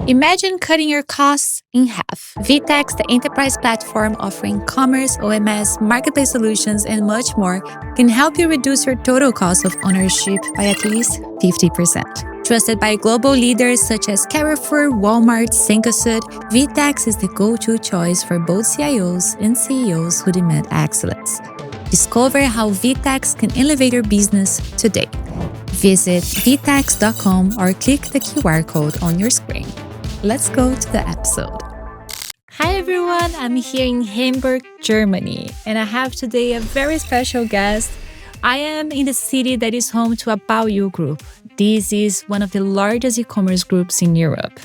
Imagine cutting your costs in half. VTEX, the enterprise platform offering commerce, OMS, marketplace solutions, and much more, can help you reduce your total cost of ownership by at least 50%. Trusted by global leaders such as Carrefour, Walmart, Cencosud, VTEX is the go-to choice for both CIOs and CEOs who demand excellence. Discover how VTEX can elevate your business today. Visit vtex.com or click the QR code on your screen. Let's go to the episode. Hi everyone, I'm here in Hamburg, Germany, and I have today a very special guest. I am in the city that is home to About You Group. This is one of the largest e-commerce groups in Europe.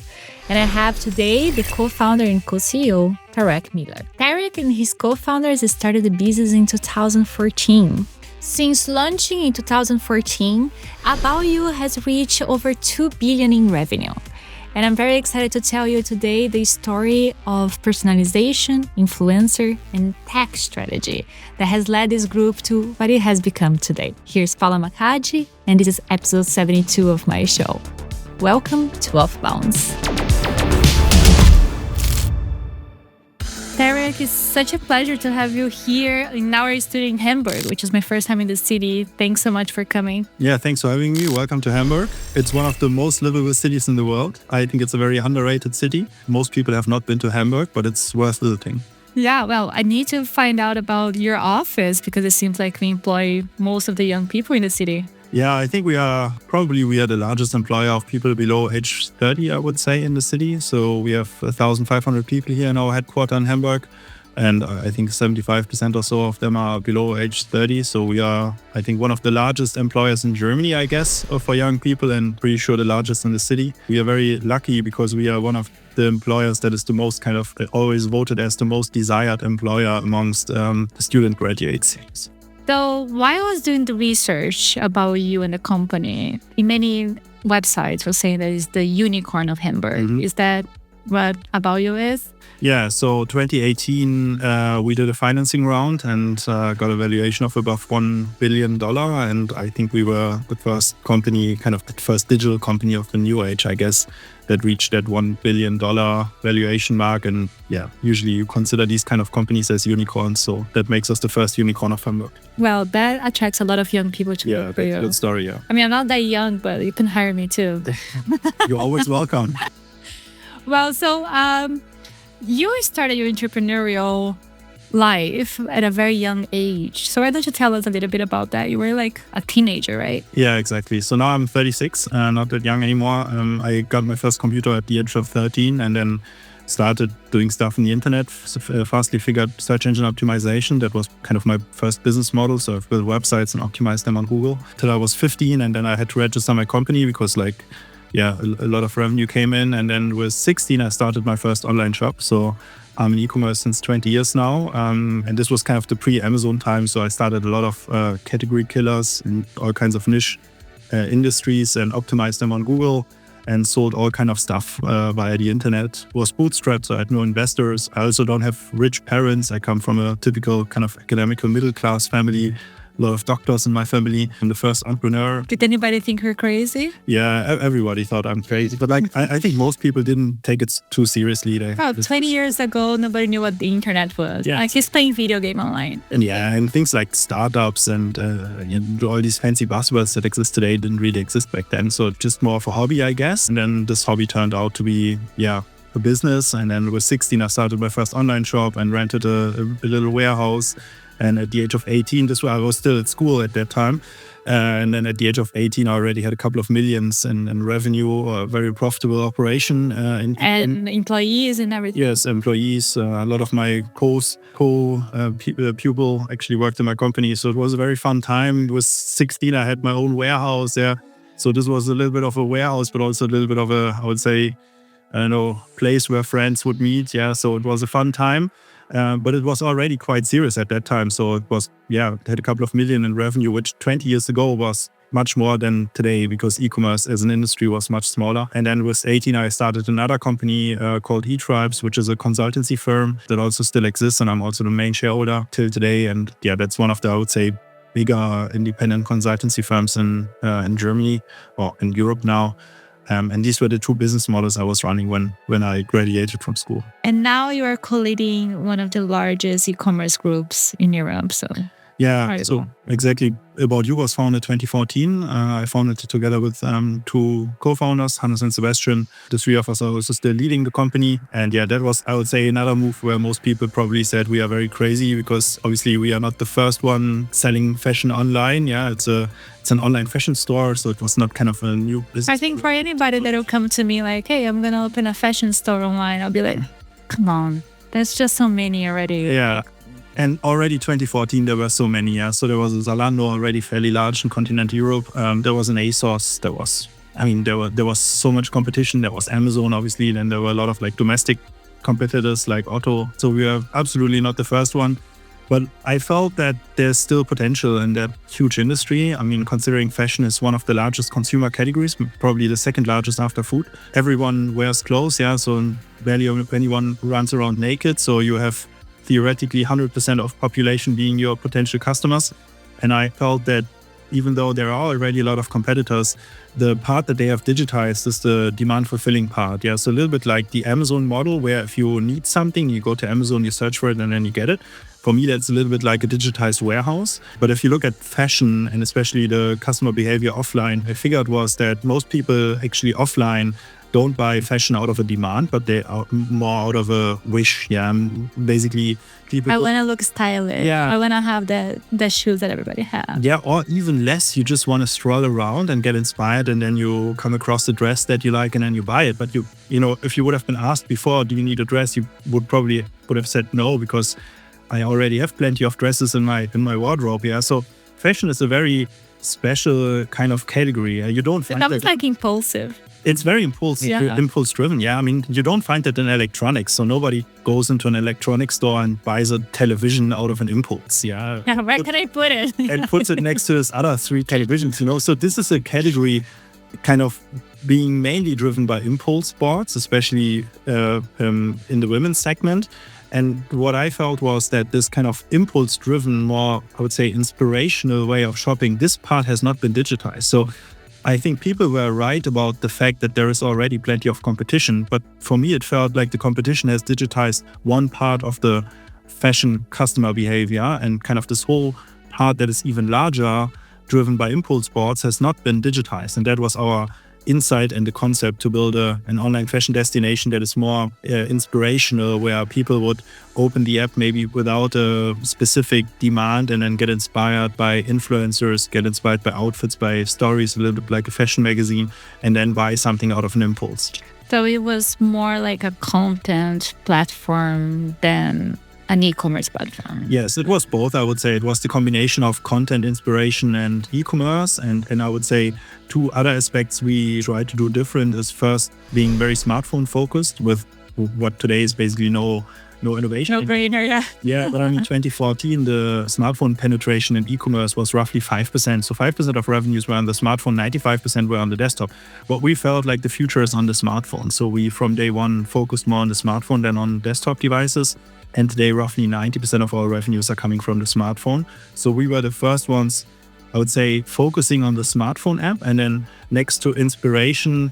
And I have today the co-founder and co-CEO, Tarek Müller. Tarek and his co-founders started the business in 2014. Since launching in 2014, About You has reached over 2 billion in revenue. And I'm very excited to tell you today the story of personalization, influencer, and tech strategy that has led this group to what it has become today. Here's Paula Macadi, and this is episode 72 of my show. Welcome to OFFBounds. Tarek, it's such a pleasure to have you here in our studio in Hamburg, which is my first time in the city. Thanks so much for coming. Yeah, thanks for having me. Welcome to Hamburg. It's one of the most livable cities in the world. I think it's a very underrated city. Most people have not been to Hamburg, but it's worth visiting. Yeah, well, I need to find out about your office because it seems like we employ most of the young people in the city. Yeah, I think we are the largest employer of people below age 30, I would say, in the city. So we have 1,500 people here in our headquarters in Hamburg. And I think 75% or so of them are below age 30. So we are, I think, one of the largest employers in Germany, I guess, for young people, and pretty sure the largest in the city. We are very lucky because we are one of the employers that is the most always voted as the most desired employer amongst the student graduates. So while I was doing the research about you and the company, in many websites were saying that it's the Unicorn of Hamburg. Mm-hmm. Is that what About You is? Yeah, so 2018, we did a financing round and got a valuation of above $1 billion. And I think we were the first company, the first digital company of the new age, I guess, that reached that $1 billion valuation mark. And yeah, usually you consider these kind of companies as unicorns. So that makes us the first unicorn of Hamburg. Well, that attracts a lot of young people to work for you. Yeah, that's a good story, yeah. I mean, I'm not that young, but you can hire me too. You're always welcome. Well, so you started your entrepreneurial life at a very young age. So why don't you tell us a little bit about that? You were like a teenager, right? Yeah, exactly. So now I'm 36, not that young anymore. I got my first computer at the age of 13 and then started doing stuff on the internet. Fastly figured search engine optimization. That was kind of my first business model. So I've built websites and optimized them on Google till I was 15. And then I had to register my company because a lot of revenue came in. And then with 16, I started my first online shop. So I'm in e-commerce since 20 years now. And this was kind of the pre-Amazon time. So I started a lot of category killers in all kinds of niche industries and optimized them on Google and sold all kind of stuff via the internet. Was bootstrapped, so I had no investors. I also don't have rich parents. I come from a typical kind of academical middle-class family. A lot of doctors in my family. I'm the first entrepreneur. Did anybody think you're crazy? Yeah, everybody thought I'm crazy. But I think most people didn't take it too seriously. 20 years ago, nobody knew what the internet was. Yeah. Like he's playing video game online. And things like startups and all these fancy buzzwords that exist today didn't really exist back then. So just more of a hobby, I guess. And then this hobby turned out to be, a business. And then with 16, I started my first online shop and rented a little warehouse. And at the age of 18, I was still at school at that time. And then at the age of 18, I already had a couple of millions in revenue, a very profitable operation. And employees and everything. Yes, employees. A lot of my pupil actually worked in my company. So it was a very fun time. It was 16, I had my own warehouse there. So this was a little bit of a warehouse, but also a little bit of a, I would say, place where friends would meet. Yeah, so it was a fun time. But it was already quite serious at that time. So it was, it had a couple of million in revenue, which 20 years ago was much more than today because e-commerce as an industry was much smaller. And then with 18, I started another company called eTribes, which is a consultancy firm that also still exists. And I'm also the main shareholder till today. And that's one of the, I would say, bigger independent consultancy firms in Germany or in Europe now. And these were the two business models I was running when I graduated from school. And now you are co-leading one of the largest e-commerce groups in Europe. So yeah, so exactly. About You was founded 2014. I founded it together with two co-founders, Hannes and Sebastian. The three of us are also still leading the company. And yeah, that was, I would say, another move where most people probably said we are very crazy because obviously we are not the first one selling fashion online. Yeah, it's an online fashion store, so it was not kind of a new business. I think for anybody that will come to me like, hey, I'm going to open a fashion store online, I'll be like, come on, there's just so many already. Yeah. And already 2014, there were so many. Yeah. So there was a Zalando already fairly large in continental Europe. There was an ASOS. There was so much competition. There was Amazon, obviously. Then there were a lot of like domestic competitors like Otto. So we were absolutely not the first one. But I felt that there's still potential in that huge industry. I mean, considering fashion is one of the largest consumer categories, probably the second largest after food. Everyone wears clothes, yeah. So barely anyone runs around naked. So you have theoretically 100% of population being your potential customers. And I felt that even though there are already a lot of competitors, the part that they have digitized is the demand fulfilling part. Yeah, so a little bit like the Amazon model, where if you need something, you go to Amazon, you search for it, and then you get it. For me, that's a little bit like a digitized warehouse. But if you look at fashion and especially the customer behavior offline, I figured was that most people actually offline don't buy fashion out of a demand, but they are more out of a wish. Yeah, basically people. I want to look stylish. Yeah. I want to have the shoes that everybody has. Yeah, or even less. You just want to stroll around and get inspired, and then you come across a dress that you like, and then you buy it. But you know, if you would have been asked before, do you need a dress? You would have said no, because I already have plenty of dresses in my wardrobe. Yeah, so fashion is a very special kind of category. You don't find that. It's like impulsive. It's very impulse driven. Yeah, I mean, you don't find that in electronics. So nobody goes into an electronics store and buys a television out of an impulse. Yeah. Where can I put it? And puts it next to his other three televisions, you know. So this is a category kind of being mainly driven by impulse boards, especially in the women's segment. And what I felt was that this kind of impulse-driven, more, I would say, inspirational way of shopping, this part has not been digitized. So I think people were right about the fact that there is already plenty of competition. But for me, it felt like the competition has digitized one part of the fashion customer behavior, and kind of this whole part that is even larger, driven by impulse boards, has not been digitized. And that was our insight and the concept to build an online fashion destination that is more inspirational, where people would open the app maybe without a specific demand and then get inspired by influencers, get inspired by outfits, by stories, a little bit like a fashion magazine, and then buy something out of an impulse. So it was more like a content platform than an e-commerce platform. Yes, it was both. I would say it was the combination of content, inspiration, and e-commerce. And I would say two other aspects we tried to do different is first being very smartphone focused with what today is basically no innovation. No brainer, yeah. Yeah, but I mean, 2014, the smartphone penetration in e-commerce was roughly 5%. So 5% of revenues were on the smartphone, 95% were on the desktop. But we felt like the future is on the smartphone. So we, from day one, focused more on the smartphone than on desktop devices. And today, roughly 90% of our revenues are coming from the smartphone. So we were the first ones, I would say, focusing on the smartphone app. And then next to inspiration,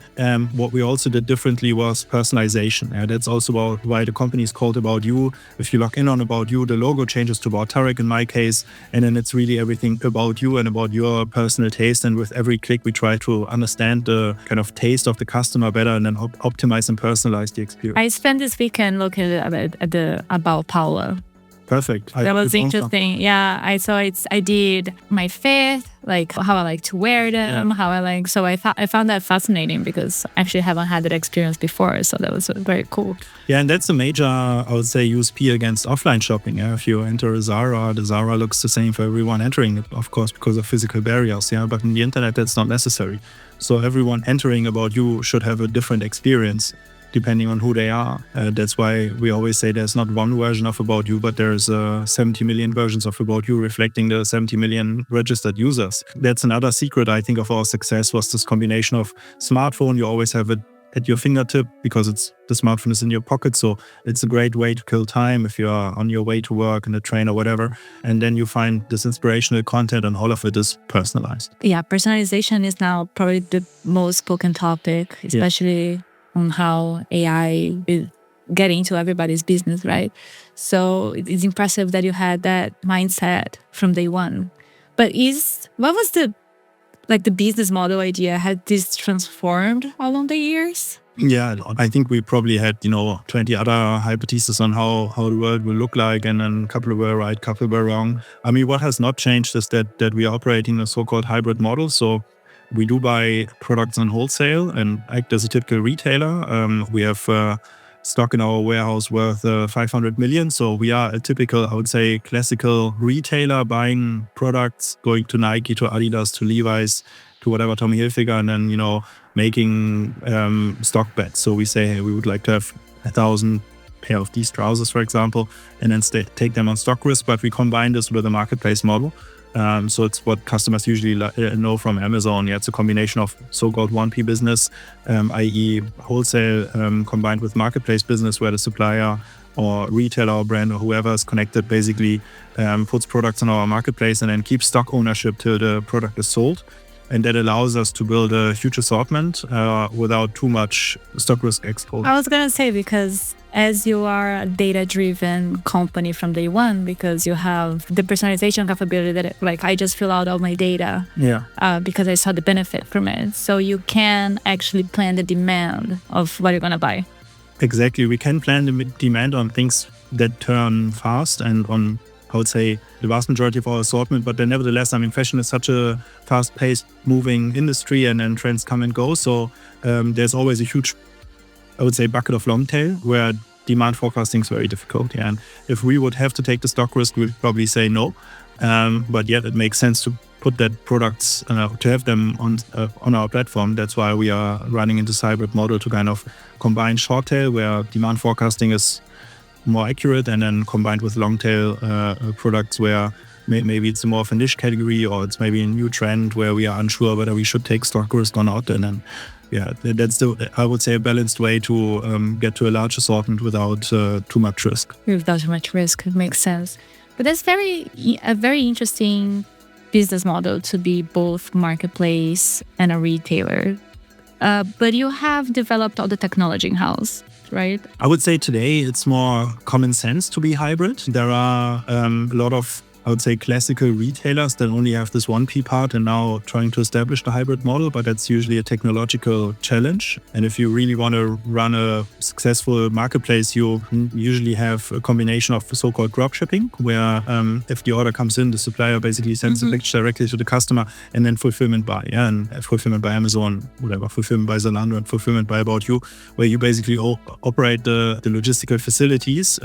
what we also did differently was personalization. That's also why the company is called About You. If you log in on About You, the logo changes to About Tarek in my case. And then it's really everything about you and about your personal taste. And with every click, we try to understand the kind of taste of the customer better and then optimize and personalize the experience. I spent this weekend looking at the About Paula. Perfect. That was interesting. Yeah, I did my fit, like how I like to wear them, how I like. So I found that fascinating because I actually haven't had that experience before. So that was very cool. Yeah, and that's a major, I would say, USP against offline shopping. Yeah? If you enter a Zara, the Zara looks the same for everyone entering, of course, because of physical barriers. Yeah, but in the internet, that's not necessary. So everyone entering About You should have a different experience, depending on who they are. That's why we always say there's not one version of About You, but there's 70 million versions of About You reflecting the 70 million registered users. That's another secret, I think, of our success was this combination of smartphone. You always have a at your fingertip because the smartphone is in your pocket. So it's a great way to kill time if you are on your way to work in a train or whatever. And then you find this inspirational content, and all of it is personalized. Yeah, personalization is now probably the most spoken topic, especially on how AI is getting into everybody's business, right? So it's impressive that you had that mindset from day one. But what was the business model idea? Had this transformed along the years? Yeah, I think we probably had, 20 other hypotheses on how the world will look like, and then a couple were right, a couple were wrong. I mean, what has not changed is that we are operating a so-called hybrid model. So we do buy products on wholesale and act as a typical retailer. We have stock in our warehouse worth 500 million. So we are a typical, I would say, classical retailer buying products, going to Nike, to Adidas, to Levi's, to whatever Tommy Hilfiger, and then, making stock bets. So we say, hey, we would like to have 1,000 pair of these trousers, for example, and then take them on stock risk. But we combine this with a marketplace model. So it's what customers usually know from Amazon. Yeah, it's a combination of so-called 1P business, i.e. wholesale combined with marketplace business, where the supplier or retailer or brand or whoever is connected basically puts products on our marketplace and then keeps stock ownership till the product is sold. And that allows us to build a huge assortment without too much stock risk exposure. I was going to say, because as you are a data-driven company from day one, because you have the personalization capability that I just fill out all my data because I saw the benefit from it. So you can actually plan the demand of what you're going to buy. Exactly. We can plan the demand on things that turn fast and on, I would say, the vast majority of our assortment. But then nevertheless, I mean, fashion is such a fast-paced moving industry, and then trends come and go. So there's always a huge, I would say, bucket of long tail where demand forecasting is very difficult. Yeah. And if we would have to take the stock risk, we'd probably say no. But yet it makes sense to put that products, to have them on our platform. That's why we are running into hybrid model to kind of combine short tail, where demand forecasting is more accurate, and then combined with long tail products where maybe it's more of a niche category, or it's maybe a new trend where we are unsure whether we should take stock risk or not. And then, that's I would say, a balanced way to get to a large assortment without too much risk. Without too much risk, it makes sense. But that's a very interesting business model to be both marketplace and a retailer. But you have developed all the technology in-house, right? I would say today it's more common sense to be hybrid. There are a lot of, I would say, classical retailers that only have this 1P part and now trying to establish the hybrid model, but that's usually a technological challenge. And if you really want to run a successful marketplace, you usually have a combination of so-called drop shipping, where if the order comes in, the supplier basically sends the package directly to the customer, and then fulfillment by Amazon, whatever, fulfillment by Zalando, and fulfillment by About You, where you basically operate the logistical facilities.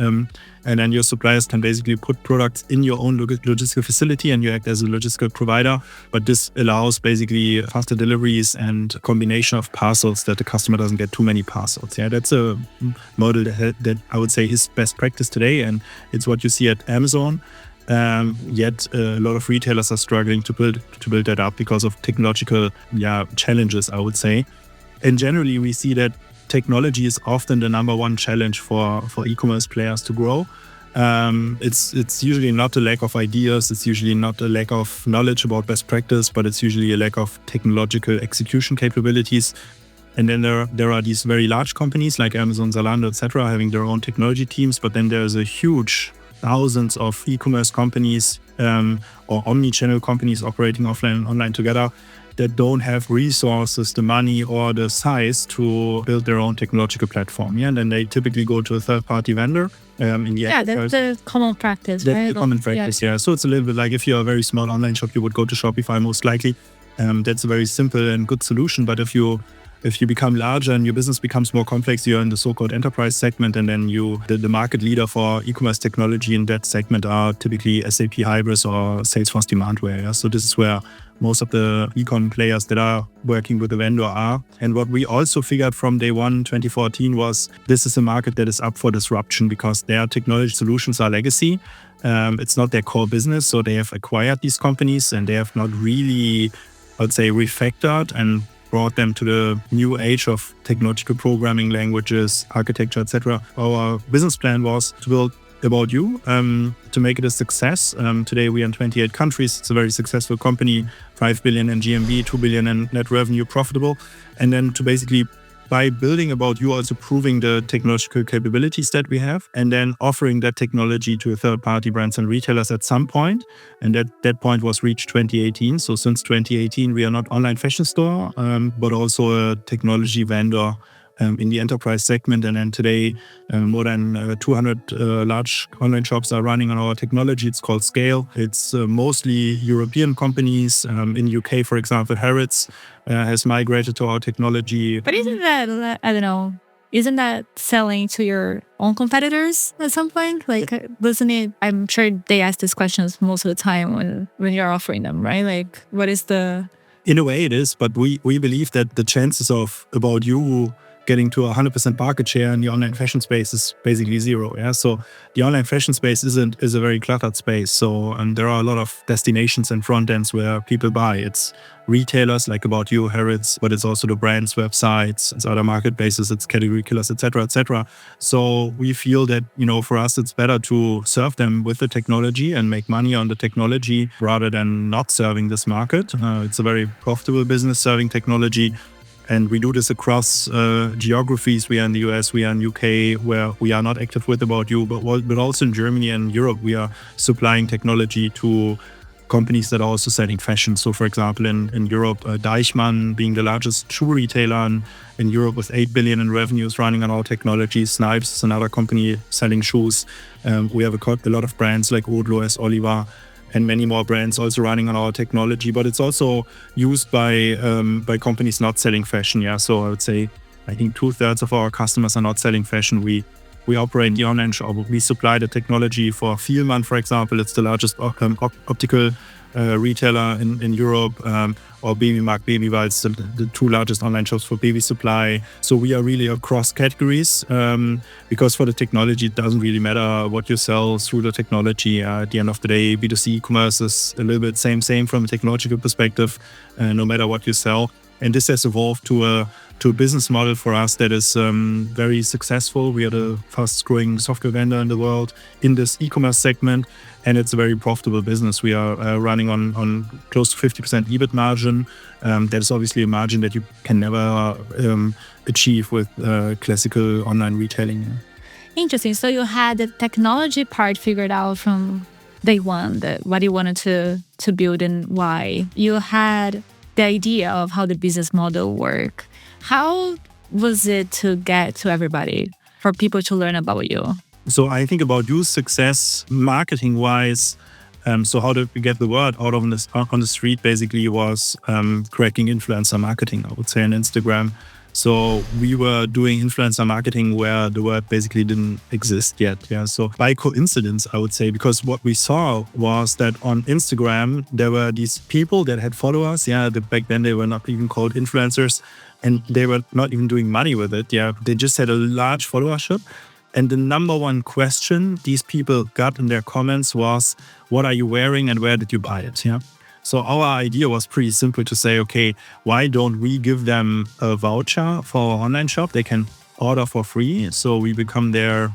And then your suppliers can basically put products in your own logistical facility, and you act as a logistical provider. But this allows basically faster deliveries and a combination of parcels, that the customer doesn't get too many parcels. Yeah, that's a model that I would say is best practice today, and it's what you see at Amazon. Yet a lot of retailers are struggling to build that up because of technological challenges, I would say. And generally, we see that technology is often the number one challenge for e-commerce players to grow. It's usually not a lack of ideas. It's usually not a lack of knowledge about best practice, but it's usually a lack of technological execution capabilities. And then there are these very large companies like Amazon, Zalando, etc., having their own technology teams. But then there's a huge thousands of e-commerce companies or omni-channel companies operating offline and online together that don't have resources, the money, or the size to build their own technological platform. Yeah, and then they typically go to a third-party vendor. That's the common practice, right? That's the common practice, yeah. So it's a little bit like if you're a very small online shop, you would go to Shopify most likely. That's a very simple and good solution. But if you become larger and your business becomes more complex, you're in the so-called enterprise segment, and then the market leader for e-commerce technology in that segment are typically SAP Hybris or Salesforce Demandware. Yeah? So this is where most of the e-com players that are working with the vendor are. And what we also figured from day one, 2014, was this is a market that is up for disruption because their technology solutions are legacy. It's not their core business. So they have acquired these companies and they have not really, I would say, refactored and brought them to the new age of technological programming languages, architecture, etc. Our business plan was to build About You, to make it a success. Today we are in 28 countries. It's a very successful company, 5 billion in GMV, 2 billion in net revenue, profitable. And then to basically, by building About You, also proving the technological capabilities that we have, and then offering that technology to third-party brands and retailers at some point. And that point was reached 2018. So since 2018, we are not online fashion store, but also a technology vendor in the enterprise segment. And then today, more than 200 large online shops are running on our technology. It's called Scale. It's mostly European companies. In UK, for example, Harrods has migrated to our technology. But isn't that, I don't know, isn't that selling to your own competitors at some point? Like, doesn't it, I'm sure they ask these questions most of the time when you're offering them, right? Like, what is the... In a way it is, but we believe that the chances of About You getting to 100% market share in the online fashion space is basically zero. Yeah, so the online fashion space is a very cluttered space. So, and there are a lot of destinations and front ends where people buy. It's retailers like About You, Harrods, but it's also the brands' websites, it's other marketplaces, it's category killers, etc., etc. So we feel that, for us, it's better to serve them with the technology and make money on the technology rather than not serving this market. It's a very profitable business serving technology. And we do this across geographies. We are in the US, we are in UK, where we are not active with About You, but also in Germany and Europe, we are supplying technology to companies that are also selling fashion. So, for example, in Europe, Deichmann being the largest shoe retailer in Europe with 8 billion in revenues running on our technology. Snipes is another company selling shoes. We have a lot of brands like Odlo, S. Oliver, and many more brands also running on our technology, but it's also used by companies not selling fashion. Yeah, so I would say I think 2/3 of our customers are not selling fashion. We operate the online shop. We supply the technology for Fielmann, for example. It's the largest optical retailer in Europe, or Babymarkt, Babywals, the two largest online shops for baby supply. So we are really across categories, because for the technology, it doesn't really matter what you sell through the technology. At the end of the day, B2C e-commerce is a little bit same from a technological perspective, no matter what you sell. And this has evolved to a business model for us that is very successful. We are the fastest growing software vendor in the world in this e-commerce segment, and it's a very profitable business. We are running on close to 50% EBIT margin. That is obviously a margin that you can never achieve with classical online retailing. Interesting. So you had the technology part figured out from day one, what you wanted to build and why. You had the idea of how the business model worked. How was it to get to everybody, for people to learn about you? So I think About You's success marketing-wise, so how did we get the word out on the street basically was cracking influencer marketing, I would say, on Instagram. So we were doing influencer marketing where the word basically didn't exist yet. Yeah. So by coincidence, I would say, because what we saw was that on Instagram, there were these people that had followers. Yeah. Back then they were not even called influencers, and they were not even doing money with it. Yeah. They just had a large followership. And the number one question these people got in their comments was, what are you wearing and where did you buy it? Yeah. So our idea was pretty simple to say, okay, why don't we give them a voucher for our online shop? They can order for free. So we become their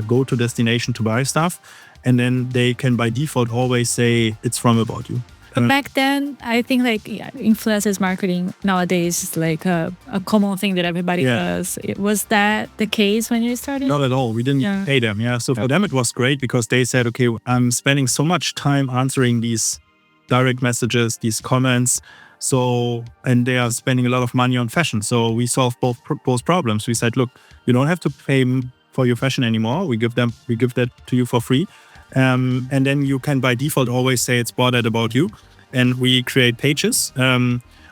go-to destination to buy stuff. And then they can by default always say it's from About You. But back then, I think influencers marketing nowadays is like a common thing that everybody does. Was that the case when you started? Not at all. We didn't pay them. Yeah. So for them, it was great because they said, okay, I'm spending so much time answering these direct messages, these comments. So, and they are spending a lot of money on fashion. So we solved both problems. We said, look, you don't have to pay for your fashion anymore. We give that to you for free. And then you can by default always say it's bought at About You. And we create pages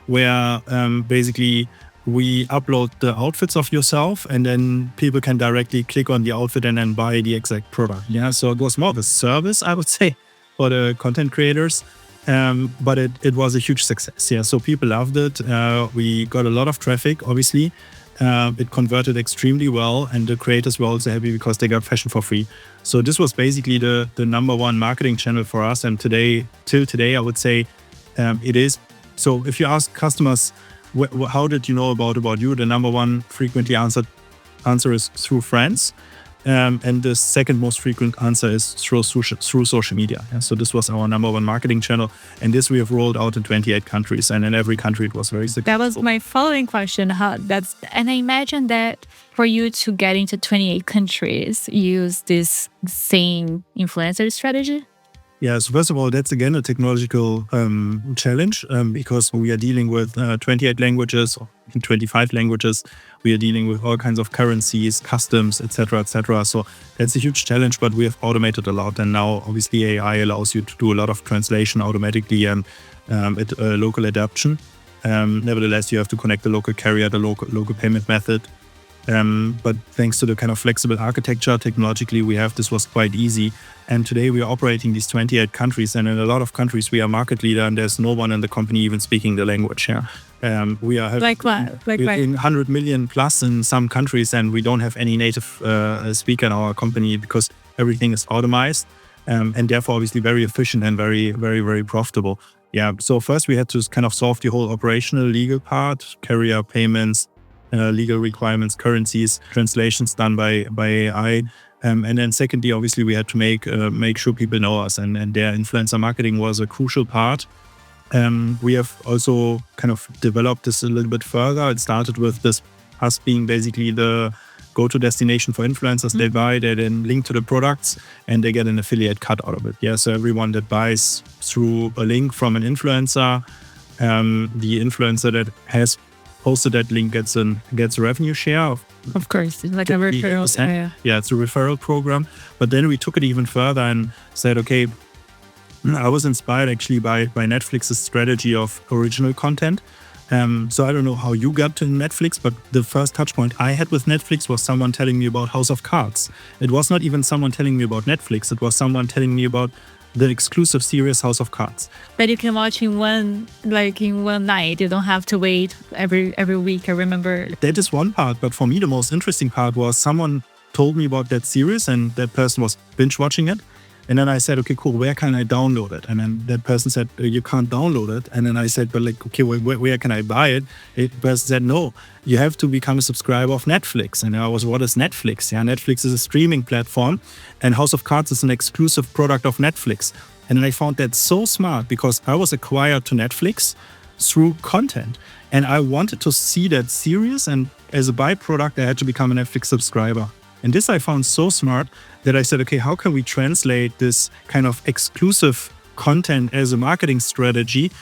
where basically we upload the outfits of yourself, and then people can directly click on the outfit and then buy the exact product. Yeah, so it was more of a service, I would say, for the content creators. But it was a huge success. Yeah, so people loved it. We got a lot of traffic, obviously. It converted extremely well, and the creators were also happy because they got fashion for free. So this was basically the number one marketing channel for us. And till today, I would say it is. So if you ask customers, how did you know about you? The number one frequently answer is through friends. And the second most frequent answer is through social media. Yeah, so this was our number one marketing channel. And this we have rolled out in 28 countries. And in every country it was very successful. That was my following question. And I imagine that for you to get into 28 countries, you use this same influencer strategy? Yeah, so first of all, that's again a technological challenge because we are dealing with 28 languages, or 25 languages. We are dealing with all kinds of currencies, customs, etc., etc. So that's a huge challenge, but we have automated a lot. And now, obviously, AI allows you to do a lot of translation automatically and local adaptation. Nevertheless, you have to connect the local carrier, the local payment method. But thanks to the kind of flexible architecture, technologically, this was quite easy. And today we are operating these 28 countries. And in a lot of countries, we are market leader and there's no one in the company even speaking the language. Yeah. We are like what? Like 100 million plus in some countries, and we don't have any native speaker in our company because everything is automated and therefore obviously very efficient and very, very, very profitable. Yeah. So first we had to kind of solve the whole operational legal part, carrier payments, legal requirements, currencies, translations done by AI. And then secondly, obviously, we had to make sure people know us, and their influencer marketing was a crucial part. We have also kind of developed this a little bit further. It started with us being basically the go-to destination for influencers. They buy, they then link to the products, and they get an affiliate cut out of it. Yeah, so everyone that buys through a link from an influencer, the influencer that has posted that link gets a revenue share of course, it's like a referral. Yeah, it's a referral program. But then we took it even further and said, okay, I was inspired actually by Netflix's strategy of original content. So I don't know how you got to Netflix, but the first touch point I had with Netflix was someone telling me about House of Cards. It was not even someone telling me about Netflix. It was someone telling me about the exclusive series House of Cards. But you can watch in one night. You don't have to wait every week. I remember. That is one part, but for me the most interesting part was someone told me about that series and that person was binge watching it. And then I said, okay, cool, where can I download it? And then that person said, you can't download it. And then I said, but like, okay, where can I buy it? The person said, no, you have to become a subscriber of Netflix. And I was, what is Netflix? Yeah, Netflix is a streaming platform and House of Cards is an exclusive product of Netflix. And then I found that so smart because I was acquired to Netflix through content. And I wanted to see that series. And as a byproduct, I had to become a Netflix subscriber. And this I found so smart that I said, okay, how can we translate this kind of exclusive content as a marketing strategy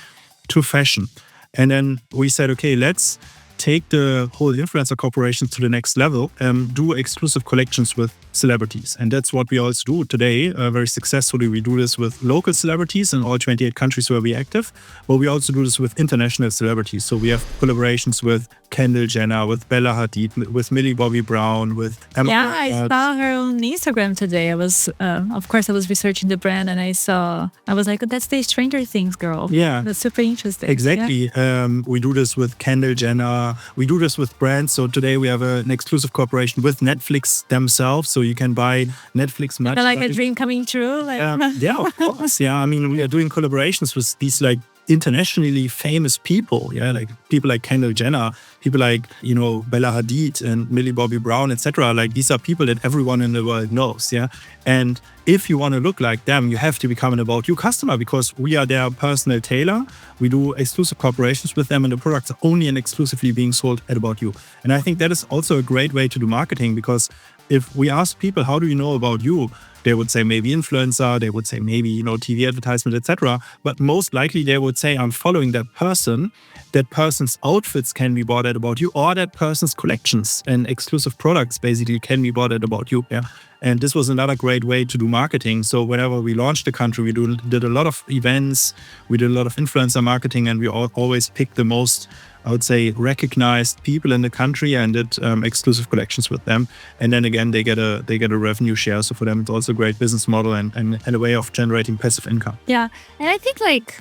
to fashion? And then we said, okay, let's take the whole influencer corporation to the next level, do exclusive collections with celebrities. And that's what we also do today. Very successfully, we do this with local celebrities in all 28 countries where we're active, but we also do this with international celebrities. So we have collaborations with Kendall Jenner, with Bella Hadid, with Millie Bobby Brown, with Emma. Yeah, I saw her on Instagram today. I was, of course, I was researching the brand and I was like, oh, that's the Stranger Things girl. Yeah. That's super interesting. Exactly. Yeah. We do this with Kendall Jenner. We do this with brands. So today we have an exclusive cooperation with Netflix themselves. So you can buy Netflix merch. Like a dream coming true. Yeah, of course. Yeah, I mean, we are doing collaborations with these like internationally famous people. Yeah, like people like Kendall Jenner, people like, Bella Hadid and Millie Bobby Brown, etc. Like these are people that everyone in the world knows. Yeah, and if you want to look like them, you have to become an About You customer because we are their personal tailor. We do exclusive collaborations with them and the products are only and exclusively being sold at About You. And I think that is also a great way to do marketing because if we ask people, how do you know about you? They would say maybe influencer, they would say maybe, TV advertisement, etc. But most likely they would say, I'm following that person. That person's outfits can be bought at About You, or that person's collections and exclusive products basically can be bought at About You. Yeah. And this was another great way to do marketing. So whenever we launched the country, we did a lot of events, we did a lot of influencer marketing, and we always picked the most, I would say, recognized people in the country and did exclusive collections with them. And then again, they get a revenue share. So for them, it's also a great business model and a way of generating passive income. Yeah. And I think like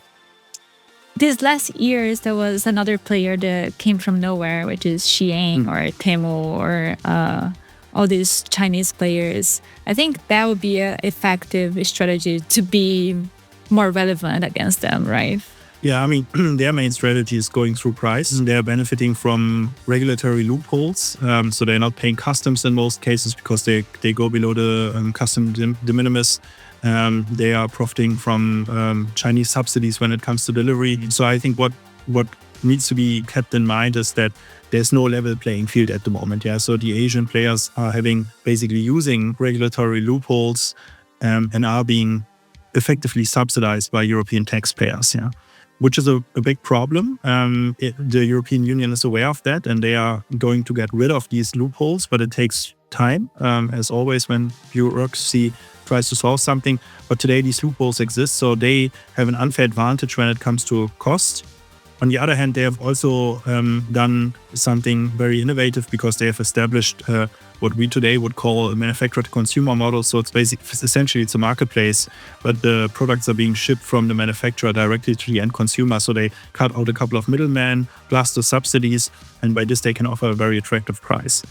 these last years, there was another player that came from nowhere, which is Shein or Temu or all these Chinese players. I think that would be an effective strategy to be more relevant against them, right? Yeah, I mean, their main strategy is going through price. They're benefiting from regulatory loopholes. So they're not paying customs in most cases because they go below the custom de minimis. They are profiting from Chinese subsidies when it comes to delivery. So I think what needs to be kept in mind is that there's no level playing field at the moment. Yeah, so the Asian players are basically using regulatory loopholes and are being effectively subsidized by European taxpayers. Yeah, which is a big problem. The European Union is aware of that, and they are going to get rid of these loopholes, but it takes time, as always when bureaucracy tries to solve something. But today these loopholes exist, so they have an unfair advantage when it comes to cost. On the other hand, they have also done something very innovative because they have established what we today would call a manufacturer-to-consumer model. So essentially it's a marketplace, but the products are being shipped from the manufacturer directly to the end consumer. So they cut out a couple of middlemen plus the subsidies, and by this they can offer a very attractive price.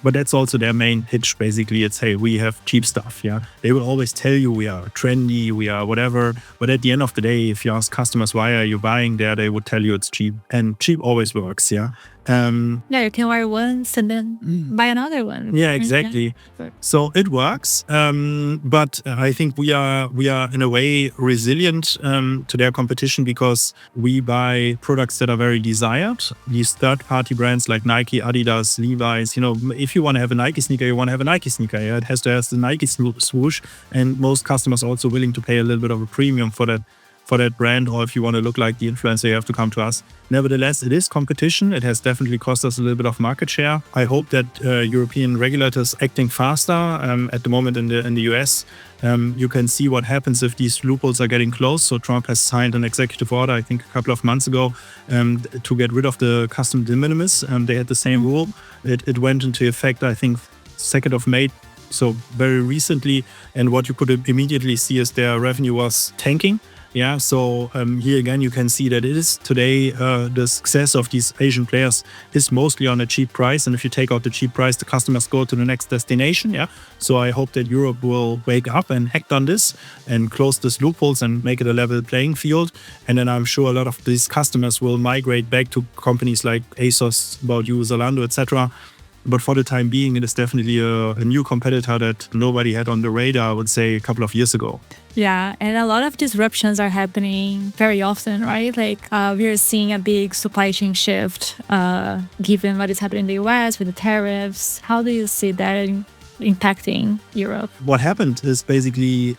But that's also their main pitch, basically. It's, hey, we have cheap stuff, yeah? They will always tell you we are trendy, we are whatever. But at the end of the day, if you ask customers, why are you buying there? They would tell you it's cheap. And cheap always works, yeah? You can wear once and then buy another one. Yeah, exactly. Yeah. So it works. But I think we are in a way resilient to their competition because we buy products that are very desired. These third-party brands like Nike, Adidas, Levi's, if you want to have a Nike sneaker, you want to have a Nike sneaker. Yeah? It has to have the Nike swoosh. And most customers are also willing to pay a little bit of a premium for that brand, or if you want to look like the influencer, you have to come to us. Nevertheless, it is competition. It has definitely cost us a little bit of market share. I hope that European regulators acting faster. At the moment in the US, you can see what happens if these loopholes are getting closed. So Trump has signed an executive order, I think a couple of months ago, to get rid of the custom de minimis. They had the same rule. It went into effect, I think, 2nd of May. So very recently. And what you could immediately see is their revenue was tanking. Yeah, so here again, you can see that it is today the success of these Asian players is mostly on a cheap price. And if you take out the cheap price, the customers go to the next destination. Yeah, so I hope that Europe will wake up and act on this and close these loopholes and make it a level playing field. And then I'm sure a lot of these customers will migrate back to companies like ASOS, About You, Zalando, etc. But for the time being, it is definitely a new competitor that nobody had on the radar, I would say, a couple of years ago. Yeah, and a lot of disruptions are happening very often, right? Like we're seeing a big supply chain shift given what is happening in the US with the tariffs. How do you see that impacting Europe? What happened is basically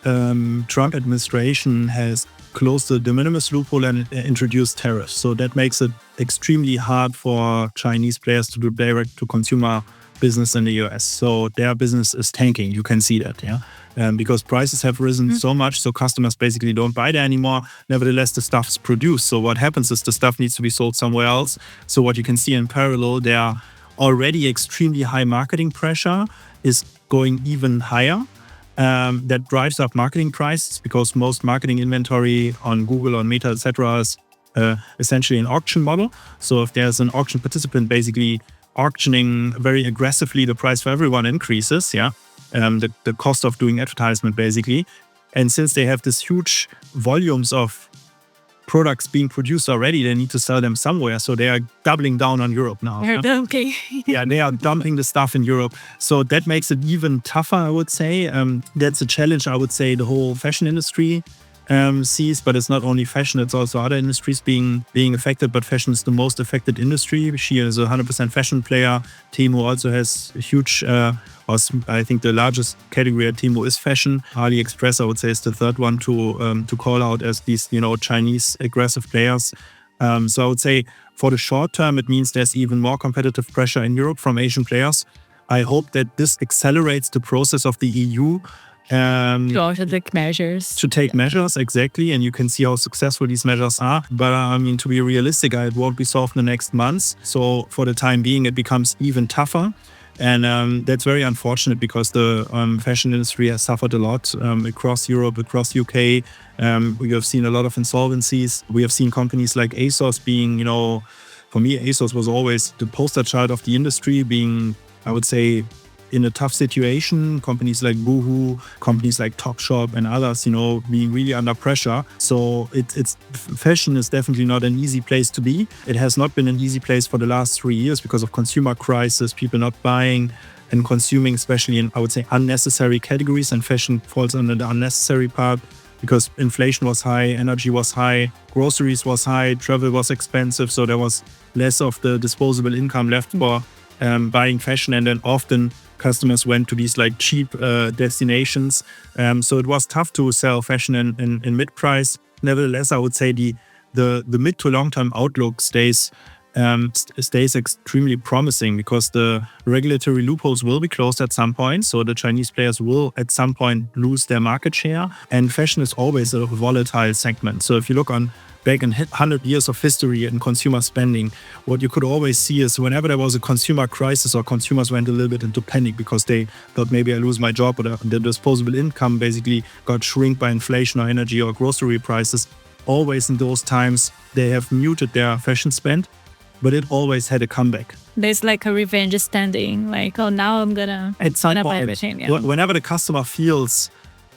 Trump administration has closed the de minimis loophole and introduced tariffs. So that makes it extremely hard for Chinese players to do direct-to-consumer business in the US. So their business is tanking. You can see that, yeah? Because prices have risen so much, so customers basically don't buy there anymore. Nevertheless, the stuff is produced. So what happens is the stuff needs to be sold somewhere else. So what you can see in parallel, there are already extremely high marketing pressure is going even higher. That drives up marketing prices because most marketing inventory on Google, on Meta, etc. is essentially an auction model. So if there's an auction participant basically auctioning very aggressively, the price for everyone increases, yeah. The cost of doing advertisement basically. And since they have this huge volumes of products being produced already, they need to sell them somewhere. So they are doubling down on Europe now. They're dumping. Yeah, they are dumping the stuff in Europe. So that makes it even tougher, I would say. That's a challenge, I would say, the whole fashion industry sees. But it's not only fashion, it's also other industries being affected. But fashion is the most affected industry. She is a 100% fashion player. Temu also has a huge, I think the largest category at Temu is fashion. AliExpress, I would say, is the third one to call out as these, Chinese aggressive players. So I would say for the short term, it means there's even more competitive pressure in Europe from Asian players. I hope that this accelerates the process of the EU to also take measures. To take measures, exactly. And you can see how successful these measures are. But to be realistic, it won't be solved in the next months. So for the time being, it becomes even tougher. And that's very unfortunate because the fashion industry has suffered a lot across Europe, across UK. We have seen a lot of insolvencies. We have seen companies like ASOS being, for me, ASOS was always the poster child of the industry, being, I would say, in a tough situation. Companies like Boohoo, companies like Topshop and others, being really under pressure. So fashion is definitely not an easy place to be. It has not been an easy place for the last 3 years because of consumer crisis, people not buying and consuming, especially in, I would say, unnecessary categories. And fashion falls under the unnecessary part because inflation was high, energy was high, groceries was high, travel was expensive. So there was less of the disposable income left for buying fashion. And then often customers went to these like cheap destinations. So it was tough to sell fashion in mid-price. Nevertheless, I would say the mid to long-term outlook stays extremely promising because the regulatory loopholes will be closed at some point. So the Chinese players will at some point lose their market share. And fashion is always a volatile segment. So if you look back in 100 years of history in consumer spending, what you could always see is whenever there was a consumer crisis or consumers went a little bit into panic because they thought maybe I lose my job or the disposable income basically got shrunk by inflation or energy or grocery prices, always in those times they have muted their fashion spend. But it always had a comeback. There's like a revenge standing, like, oh, now I'm gonna buy everything. Yeah. Whenever the customer feels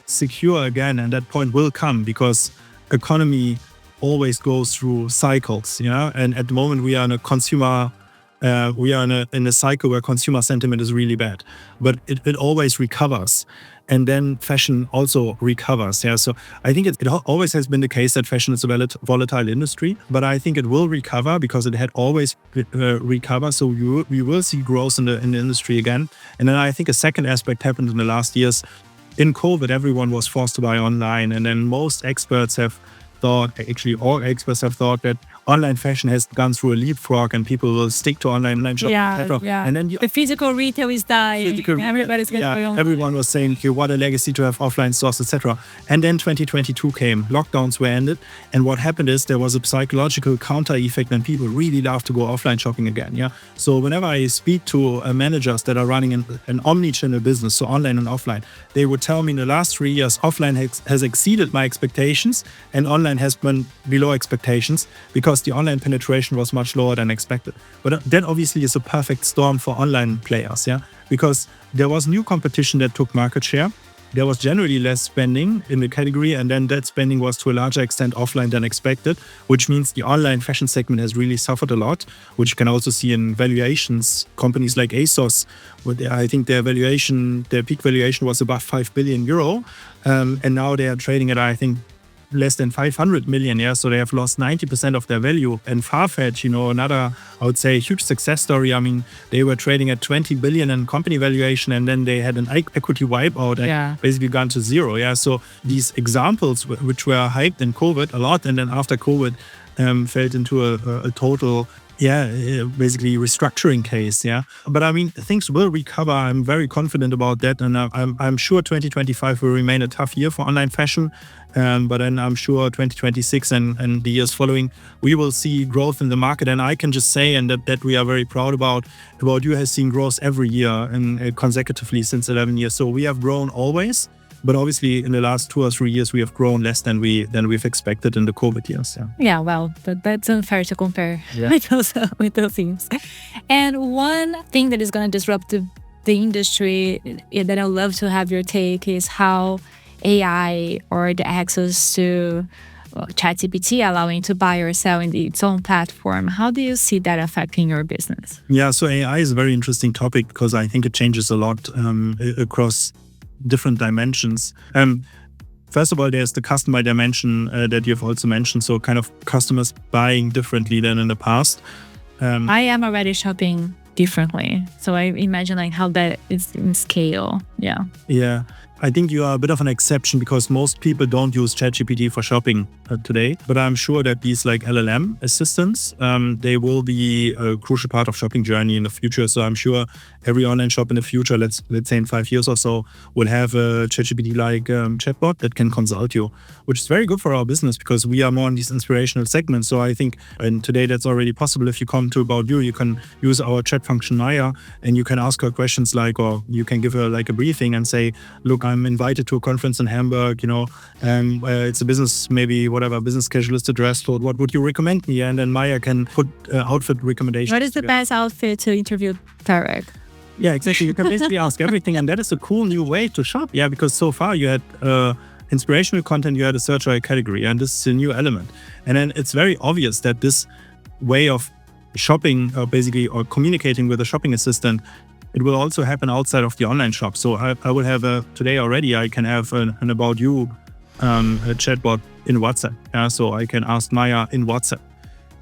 secure again, and that point will come because economy always goes through cycles, And at the moment we are in a consumer, we are in a cycle where consumer sentiment is really bad, but it always recovers. And then fashion also recovers. Yeah, so I think it always has been the case that fashion is a volatile industry, but I think it will recover because it had always recovered. So we will see growth in the industry again. And then I think a second aspect happened in the last years. In COVID, everyone was forced to buy online, and then most experts have thought, actually all experts have thought that online fashion has gone through a leapfrog and people will stick to online shopping. Yeah. And then the physical retail is dying. Everybody's going on. Everyone was saying, okay, what a legacy to have offline stores, etc. And then 2022 came, lockdowns were ended, and what happened is there was a psychological counter effect and people really love to go offline shopping again. Yeah. So whenever I speak to managers that are running an omni-channel business, so online and offline, they would tell me in the last 3 years, offline has exceeded my expectations and online has been below expectations because the online penetration was much lower than expected. But that obviously is a perfect storm for online players, because there was new competition that took market share. There was generally less spending in the category, and then that spending was to a larger extent offline than expected, which means the online fashion segment has really suffered a lot, which you can also see in valuations. Companies like ASOS, I think their peak valuation was above 5 billion euro, and now they are trading at, I think, less than 500 million, so they have lost 90% of their value. And Farfetch, another, I would say, huge success story. I mean, they were trading at 20 billion in company valuation, and then they had an equity wipeout and basically gone to zero. So these examples, which were hyped in COVID a lot, and then after COVID fell into a total basically restructuring case. But I mean, things will recover. I'm very confident about that. And I'm sure 2025 will remain a tough year for online fashion. But then I'm sure 2026 and the years following, we will see growth in the market. And I can just say, and that we are very proud about you has seen growth every year and consecutively since 11 years. So we have grown always. But obviously, in the last 2 or 3 years, we have grown less than we've expected in the COVID years. Well, that's unfair to compare with those things. And one thing that is going to disrupt the industry that I'd love to have your take is how AI or the access to ChatGPT allowing to buy or sell in its own platform. How do you see that affecting your business? So AI is a very interesting topic because I think it changes a lot across different dimensions. First of all, there's the customer dimension that you've also mentioned. So kind of customers buying differently than in the past. I am already shopping differently. So I imagine like how that is in scale. Yeah. I think you are a bit of an exception because most people don't use ChatGPT for shopping today. But I'm sure that these like LLM assistants, they will be a crucial part of shopping journey in the future. So I'm sure every online shop in the future, let's say in 5 years or so, will have a ChatGPT-like chatbot that can consult you, which is very good for our business because we are more in these inspirational segments. So I think, and today that's already possible. If you come to About You can use our chat function Maya, and you can ask her questions like, or you can give her like a briefing and say, look, I'm invited to a conference in Hamburg, and it's a business, maybe whatever, business casualistic dress code. What would you recommend me? And then Maya can put outfit recommendations. What is the best outfit to interview Tarek? Yeah, exactly. You can basically ask everything, and that is a cool new way to shop. Yeah, because so far you had inspirational content, you had a search or a category, and this is a new element. And then it's very obvious that this way of shopping, or communicating with a shopping assistant, it will also happen outside of the online shop. So I will have today already, I can have an About You a chatbot in WhatsApp. Yeah, so I can ask Maya in WhatsApp.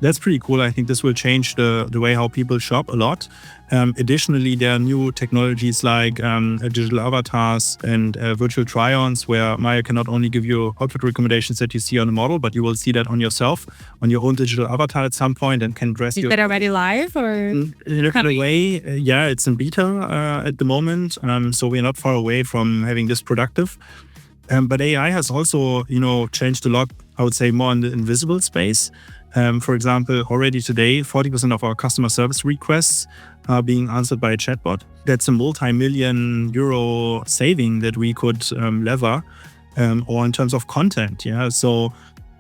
That's pretty cool. I think this will change the way how people shop a lot. Additionally, there are new technologies like digital avatars and virtual try-ons, where Maya can not only give you outfit recommendations that you see on the model, but you will see that on yourself, on your own digital avatar at some point, and can dress you. Is that already live or? In a way, yeah, it's in beta at the moment. So we're not far away from having this productive. But AI has also, changed a lot, I would say, more in the invisible space. For example, already today, 40% of our customer service requests are being answered by a chatbot. That's a multi-million euro saving that we could lever, or in terms of content. Yeah, so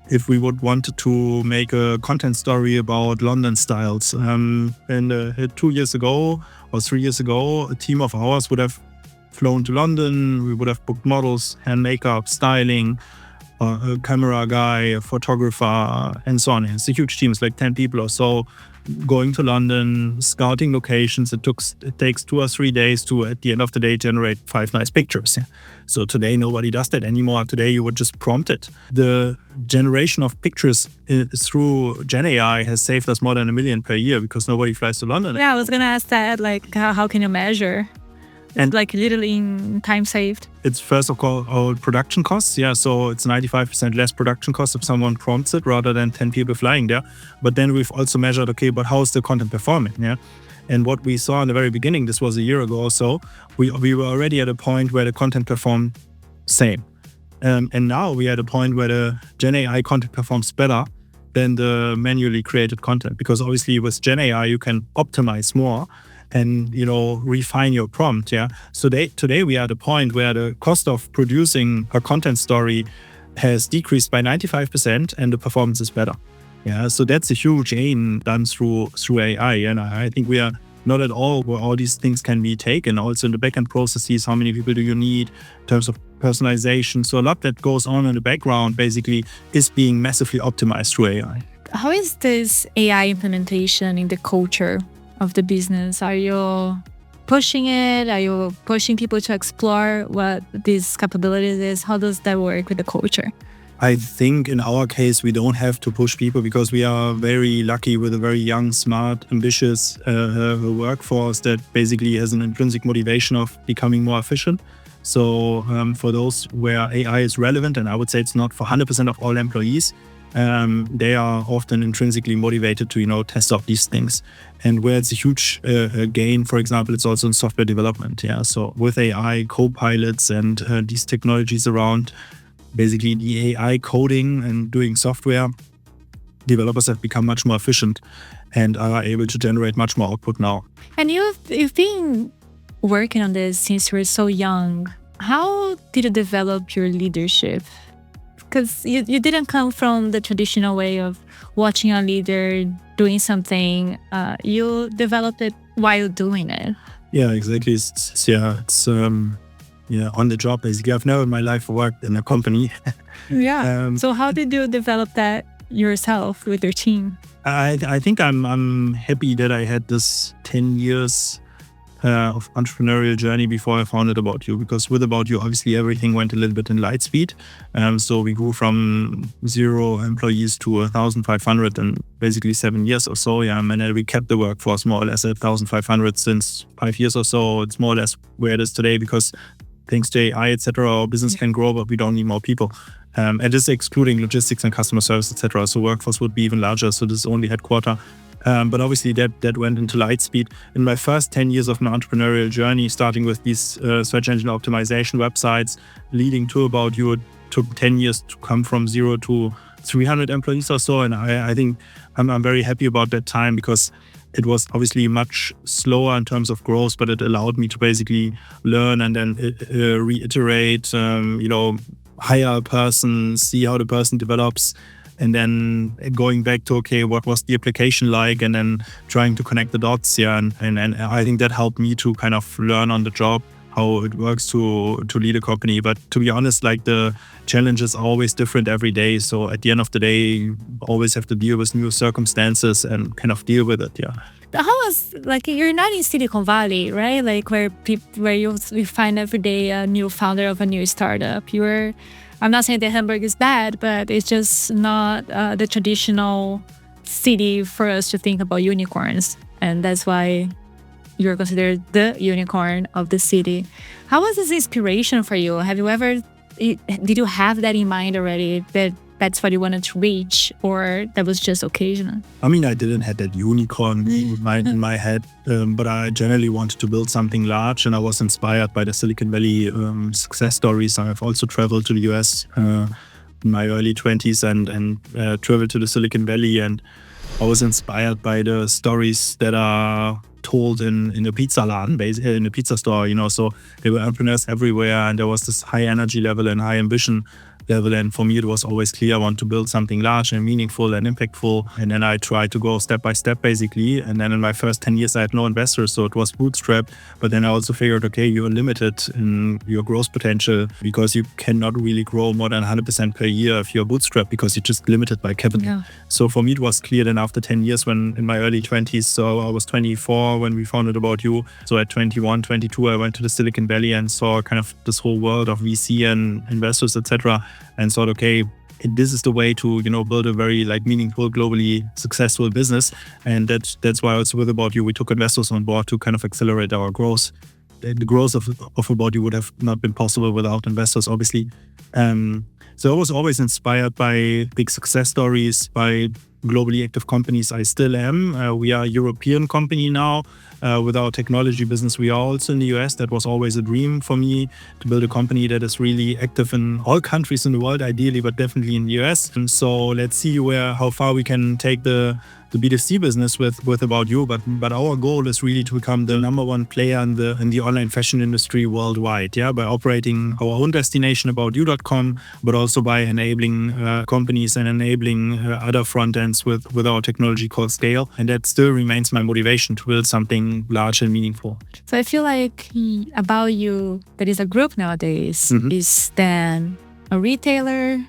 if we would want to make a content story about London styles, and 2 years ago or 3 years ago, a team of ours would have flown to London. We would have booked models, hand makeup, styling, a camera guy, a photographer, and so on. It's a huge team. It's like 10 people or so going to London, scouting locations. It takes 2 or 3 days to, at the end of the day, generate 5 nice pictures. Yeah. So today, nobody does that anymore. Today, you would just prompt it. The generation of pictures through Gen AI has saved us more than $1 million per year, because nobody flies to London. Yeah, I was going to ask that, like, how can you measure? And like literally in time saved. It's first of all production costs. Yeah, so it's 95% less production costs if someone prompts it rather than 10 people flying there. But then we've also measured, okay, but how is the content performing? Yeah. And what we saw in the very beginning, this was a year ago or so, we were already at a point where the content performed same. And now we are at a point where the Gen AI content performs better than the manually created content. Because obviously with Gen AI, you can optimize more and refine your prompt. Yeah. So today we are at a point where the cost of producing a content story has decreased by 95% and the performance is better. Yeah. So that's a huge gain done through AI. And I think we are not at all where all these things can be taken. Also in the backend processes, how many people do you need in terms of personalization? So a lot that goes on in the background basically is being massively optimized through AI. How is this AI implementation in the culture of the business? Are you pushing it? Are you pushing people to explore what these capabilities is? How does that work with the culture? I think in our case, we don't have to push people because we are very lucky with a very young, smart, ambitious workforce that basically has an intrinsic motivation of becoming more efficient. So for those where AI is relevant, and I would say it's not for 100% of all employees, they are often intrinsically motivated to test out these things. And where it's a huge gain, for example, it's also in software development. Yeah, so with AI, co-pilots and these technologies around basically the AI coding and doing software, developers have become much more efficient and are able to generate much more output now. And you've been working on this since you were so young. How did you develop your leadership? Because you didn't come from the traditional way of watching a leader doing something. You developed it while doing it. Yeah, exactly. It's on the job basically. I've never in my life worked in a company. Yeah. So how did you develop that yourself with your team? I think I'm happy that I had this 10 years of entrepreneurial journey before I founded About You, because with About You, obviously everything went a little bit in light speed. So we grew from 0 employees to 1,500 in basically 7 years or so. Yeah, and then we kept the workforce more or less at 1,500 since 5 years or so. It's more or less where it is today because thanks to AI, etc., our business can grow, but we don't need more people. And this is excluding logistics and customer service, etc. So workforce would be even larger. So this is only headquarter. But obviously that went into light speed. In my first 10 years of my entrepreneurial journey, starting with these search engine optimization websites, leading to About You, it took 10 years to come from 0 to 300 employees or so. And I think I'm very happy about that time because it was obviously much slower in terms of growth, but it allowed me to basically learn and then reiterate, hire a person, see how the person develops, and then going back to, okay, what was the application like, and then trying to connect the dots. And I think that helped me to kind of learn on the job how it works to lead a company. But to be honest, like the challenges are always different every day. So at the end of the day, you always have to deal with new circumstances and kind of deal with it. Yeah. How was, like, you're not in Silicon Valley, right? Like where you find every day a new founder of a new startup. I'm not saying that Hamburg is bad, but it's just not the traditional city for us to think about unicorns. And that's why you're considered the unicorn of the city. How was this inspiration for you? Did you have that in mind already, that that's what you wanted to reach, or that was just occasional? I mean, I didn't have that unicorn in my head, but I generally wanted to build something large, and I was inspired by the Silicon Valley success stories. I've also traveled to the US in my early 20s and traveled to the Silicon Valley, and I was inspired by the stories that are told in a pizza laden, in a pizza store, so there were entrepreneurs everywhere, and there was this high energy level and high ambition level. And for me, it was always clear I want to build something large and meaningful and impactful. And then I tried to go step by step, basically. And then in my first 10 years, I had no investors, so it was bootstrap. But then I also figured, okay, you're limited in your growth potential because you cannot really grow more than 100% per year if you're bootstrap, because you're just limited by capital. Yeah. So for me, it was clear then after 10 years, when in my early 20s, so I was 24 when we founded About You. So at 21, 22, I went to the Silicon Valley and saw kind of this whole world of VC and investors, etc., and thought, okay, this is the way to build a very meaningful, globally successful business. And that's why also with About You, we took investors on board to kind of accelerate our growth. The growth of About You would have not been possible without investors, obviously. So I was always inspired by big success stories, by globally active companies. I still am. We are a European company now. With our technology business, we are also in the US. That was always a dream for me, to build a company that is really active in all countries in the world, ideally, but definitely in the US. And so let's see how far we can take the B2C business with About You, but our goal is really to become the number one player in the online fashion industry worldwide, by operating our own destination, aboutyou.com, but also by enabling companies and enabling other front ends with our technology called Scale. And that still remains my motivation, to build something large and meaningful. So I feel like About You, that is a group nowadays, is then a retailer,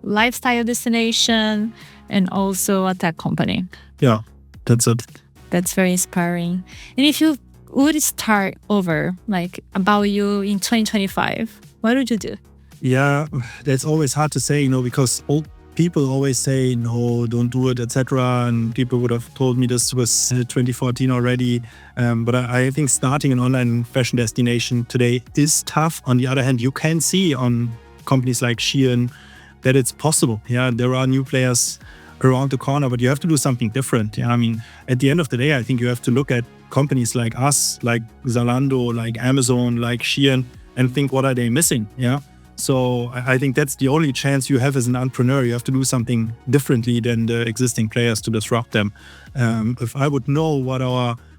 lifestyle destination, and also a tech company. Yeah, that's it. That's very inspiring. And if you would start over, like About You in 2025, what would you do? Yeah, that's always hard to say, because old people always say, no, don't do it, etc. And people would have told me this was 2014 already. But I think starting an online fashion destination today is tough. On the other hand, you can see on companies like Shein that it's possible. Yeah, there are new players around the corner, but you have to do something different. Yeah, I mean, at the end of the day, I think you have to look at companies like us, like Zalando, like Amazon, like Shein, and think, what are they missing? Yeah. So I think that's the only chance you have as an entrepreneur. You have to do something differently than the existing players to disrupt them. If I would know what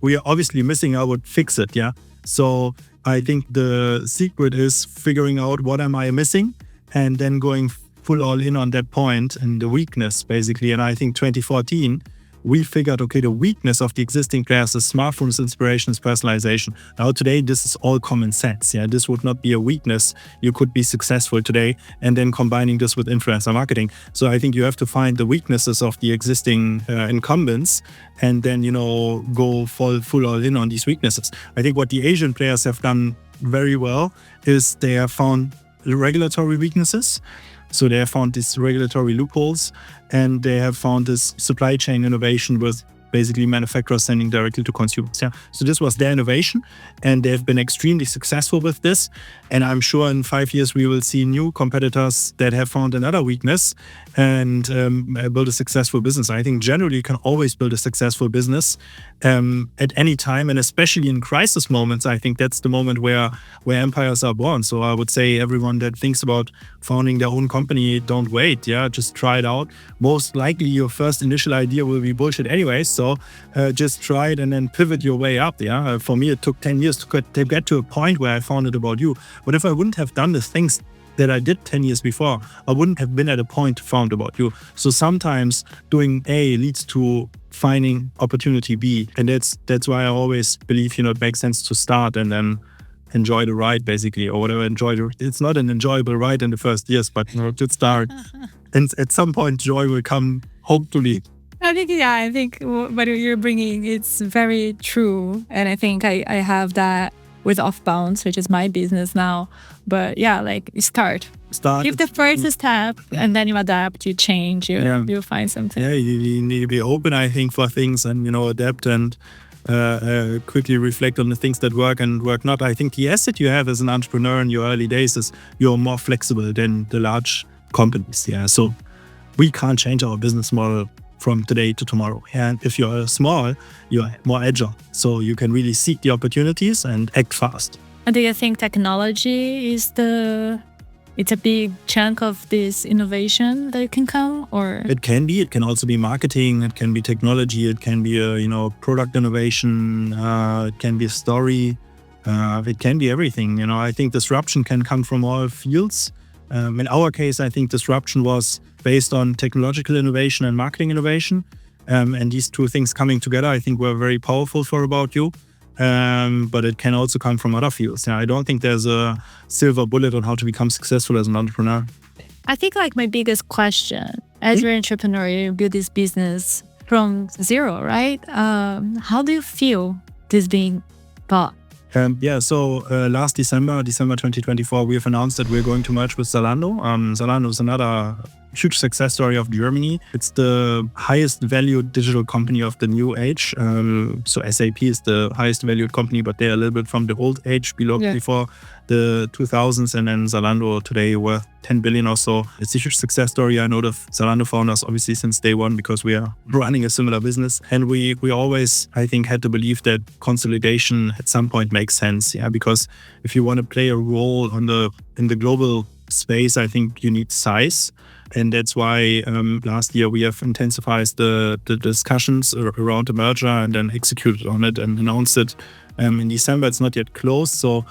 we are obviously missing, I would fix it. Yeah. So I think the secret is figuring out what am I missing, and then going full all in on that point and the weakness, basically. And I think 2014, we figured, okay, the weakness of the existing players is smartphones, inspirations, personalization. Now today, this is all common sense. Yeah, this would not be a weakness. You could be successful today, and then combining this with influencer marketing. So I think you have to find the weaknesses of the existing incumbents, and then go full all in on these weaknesses. I think what the Asian players have done very well is they have found regulatory weaknesses. So they have found these regulatory loopholes, and they have found this supply chain innovation with basically manufacturers sending directly to consumers. Yeah. So this was their innovation, and they've been extremely successful with this. And I'm sure in 5 years we will see new competitors that have found another weakness and build a successful business. I think generally you can always build a successful business at any time, and especially in crisis moments. I think that's the moment where empires are born. So I would say everyone that thinks about founding their own company, don't wait. Yeah, just try it out. Most likely your first initial idea will be bullshit anyway. So just try it and then pivot your way up. Yeah, for me it took 10 years to get to a point where I founded About You. But if I wouldn't have done the things that I did 10 years before, I wouldn't have been at a point to found About You. So sometimes doing A leads to finding opportunity B. And that's why I always believe, it makes sense to start and then enjoy the ride, basically, or whatever. It's not an enjoyable ride in the first years, but to start. And at some point, joy will come, hopefully. I think what you're bringing, it's very true. And I think I have that with OFFBounds, which is my business now. But start. Give the first step, and then you adapt, you change, you find something. Yeah, you need to be open, I think, for things and, adapt and quickly reflect on the things that work and work not. I think the asset you have as an entrepreneur in your early days is you're more flexible than the large companies. Yeah, so we can't change our business model from today to tomorrow. And if you're small, you're more agile. So you can really seek the opportunities and act fast. And do you think technology is it's a big chunk of this innovation that can come, or? It can be. It can also be marketing. It can be technology. It can be product innovation. It can be a story. It can be everything. I think disruption can come from all fields. In our case, I think disruption was based on technological innovation and marketing innovation. And these two things coming together, I think, were very powerful for About You. But it can also come from other fields. I don't think there's a silver bullet on how to become successful as an entrepreneur. I think my biggest question, as you're an entrepreneur, you build this business from zero, right? How do you feel this being bought? So last December 2024, we have announced that we're going to merge with Zalando. Zalando is another huge success story of Germany. It's the highest valued digital company of the new age. So SAP is the highest valued company, but they're a little bit from the old age, before the 2000s, and then Zalando today worth 10 billion or so. It's a huge success story. I know the Zalando founders obviously since day one because we are running a similar business. And we always, I think, had to believe that consolidation at some point makes sense. Yeah, because if you want to play a role in the global space, I think you need size. And that's why last year we have intensified the discussions around the merger and then executed on it and announced it in December. It's not yet closed, so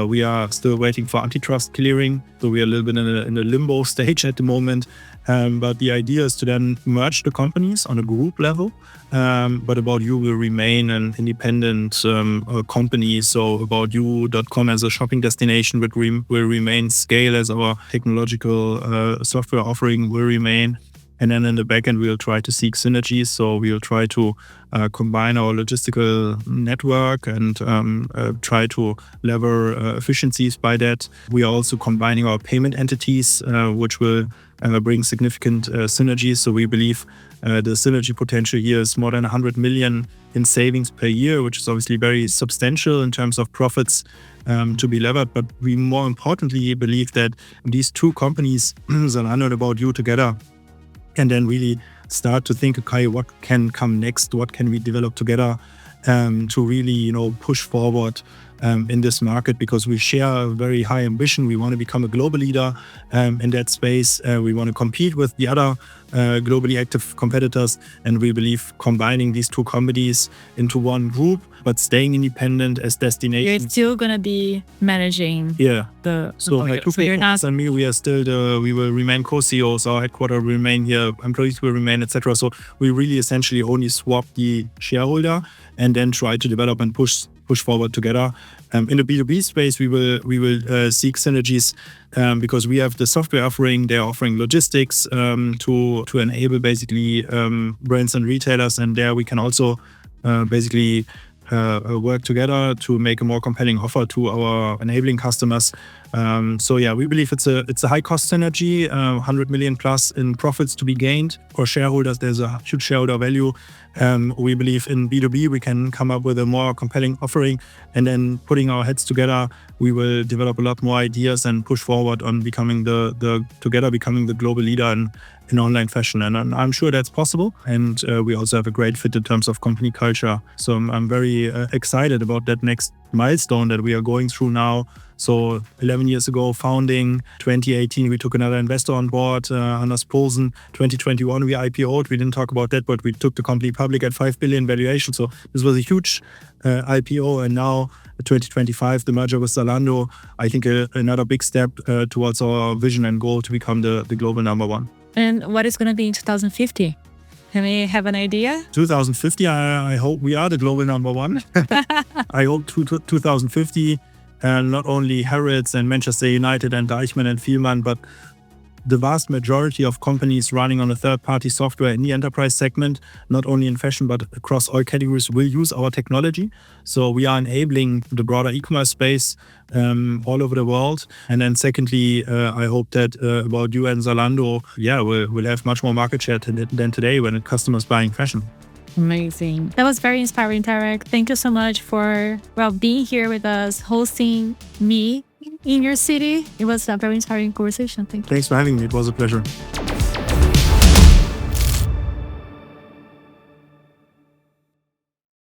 we are still waiting for antitrust clearing. So we are a little bit in a limbo stage at the moment. But the idea is to then merge the companies on a group level. But About You will remain an independent company. So aboutyou.com as a shopping destination will remain. Scale as our technological software offering will remain. And then in the backend, we'll try to seek synergies. So we'll try to combine our logistical network and try to lever efficiencies by that. We are also combining our payment entities, which will bring significant synergies. So we believe the synergy potential here is more than 100 million in savings per year, which is obviously very substantial in terms of profits to be levered. But we more importantly believe that these two companies, Zalando and About You together, can then really start to think, okay, what can come next? What can we develop together to really, push forward in this market? Because we share a very high ambition. We want to become a global leader in that space. We want to compete with the other globally active competitors. And we believe combining these two companies into one group, but staying independent as destination. You're still going to be managing the and me, we are still we will remain co-CEOs. Our headquarters will remain here. Employees will remain, etc. So we really essentially only swap the shareholder and then try to develop and push forward together. In the B2B space, we will seek synergies because we have the software offering. They're offering logistics to enable basically brands and retailers, and there we can also basically work together to make a more compelling offer to our enabling customers. We believe it's a high cost synergy, 100 million plus in profits to be gained. For shareholders, there's a huge shareholder value. We believe in B2B, we can come up with a more compelling offering, and then putting our heads together, we will develop a lot more ideas and push forward on becoming the global leader in online fashion. And I'm sure that's possible. And we also have a great fit in terms of company culture. So I'm very excited about that next milestone that we are going through now. So 11 years ago, founding. 2018, we took another investor on board, Anders Poulsen. 2021, we IPO'd. We didn't talk about that, but we took the company public at 5 billion valuation. So this was a huge IPO. And now 2025, the merger with Zalando, I think another big step towards our vision and goal to become the global number one. And what is going to be in 2050? Can we have an idea? 2050, I hope we are the global number one. I hope 2050, not only Harrods and Manchester United and Deichmann and Fielmann, but the vast majority of companies running on a third-party software in the enterprise segment, not only in fashion, but across all categories, will use our technology. So we are enabling the broader e-commerce space all over the world. And then secondly, I hope that About You and Zalando, we'll have much more market share than today when customers buying fashion. Amazing. That was very inspiring, Tarek. Thank you so much for being here with us, hosting me in your city. It was a very inspiring conversation. Thank you. Thanks for having me. It was a pleasure.